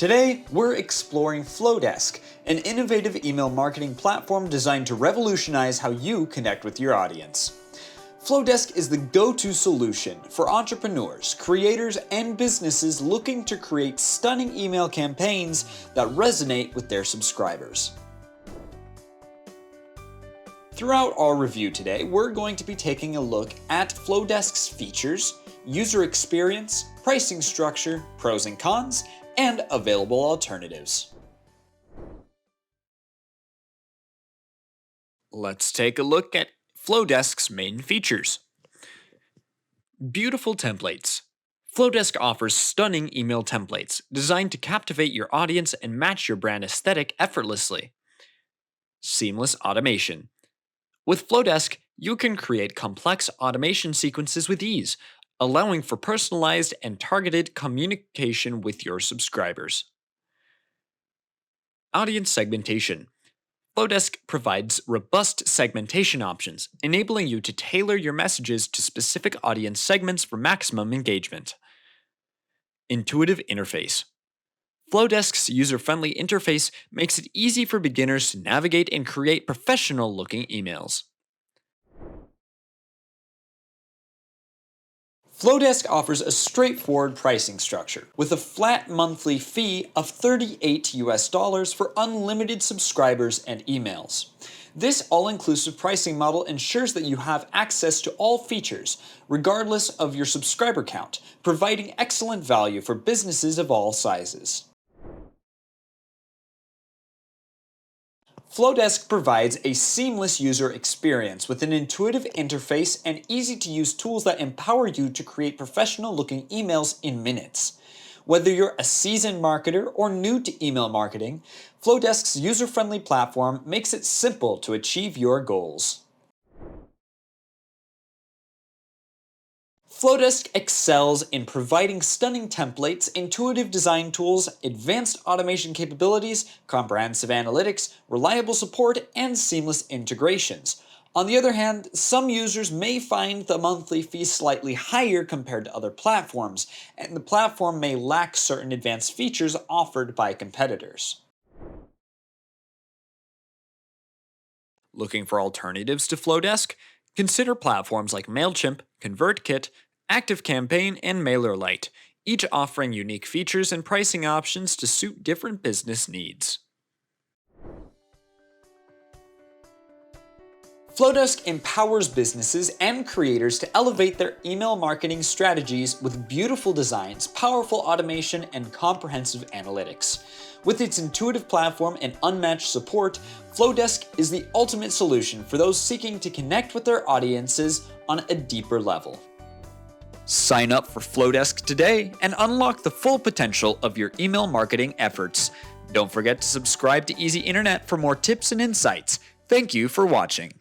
Today, we're exploring Flodesk, an innovative email marketing platform designed to revolutionize how you connect with your audience. Flodesk is the go-to solution for entrepreneurs, creators, and businesses looking to create stunning email campaigns that resonate with their subscribers. Throughout our review today, we're going to be taking a look at Flodesk's features, user experience, pricing structure, pros and cons, and available alternatives. Let's take a look at Flodesk's main features. Beautiful templates. Flodesk offers stunning email templates designed to captivate your audience and match your brand aesthetic effortlessly. Seamless automation. With Flodesk, you can create complex automation sequences with ease, allowing for personalized and targeted communication with your subscribers. Audience segmentation. Flodesk provides robust segmentation options, enabling you to tailor your messages to specific audience segments for maximum engagement. Intuitive interface. Flodesk's user-friendly interface makes it easy for beginners to navigate and create professional-looking emails. Flodesk offers a straightforward pricing structure with a flat monthly fee of $38 for unlimited subscribers and emails. This all-inclusive pricing model ensures that you have access to all features, regardless of your subscriber count, providing excellent value for businesses of all sizes. Flodesk provides a seamless user experience with an intuitive interface and easy-to-use tools that empower you to create professional-looking emails in minutes. Whether you're a seasoned marketer or new to email marketing, Flodesk's user-friendly platform makes it simple to achieve your goals. Flodesk excels in providing stunning templates, intuitive design tools, advanced automation capabilities, comprehensive analytics, reliable support, and seamless integrations. On the other hand, some users may find the monthly fee slightly higher compared to other platforms, and the platform may lack certain advanced features offered by competitors. Looking for alternatives to Flodesk? Consider platforms like MailChimp, ConvertKit, ActiveCampaign, and MailerLite, each offering unique features and pricing options to suit different business needs. Flodesk empowers businesses and creators to elevate their email marketing strategies with beautiful designs, powerful automation, and comprehensive analytics. With its intuitive platform and unmatched support, Flodesk is the ultimate solution for those seeking to connect with their audiences on a deeper level. Sign up for Flodesk today and unlock the full potential of your email marketing efforts. Don't forget to subscribe to EasyInternet for more tips and insights. Thank you for watching.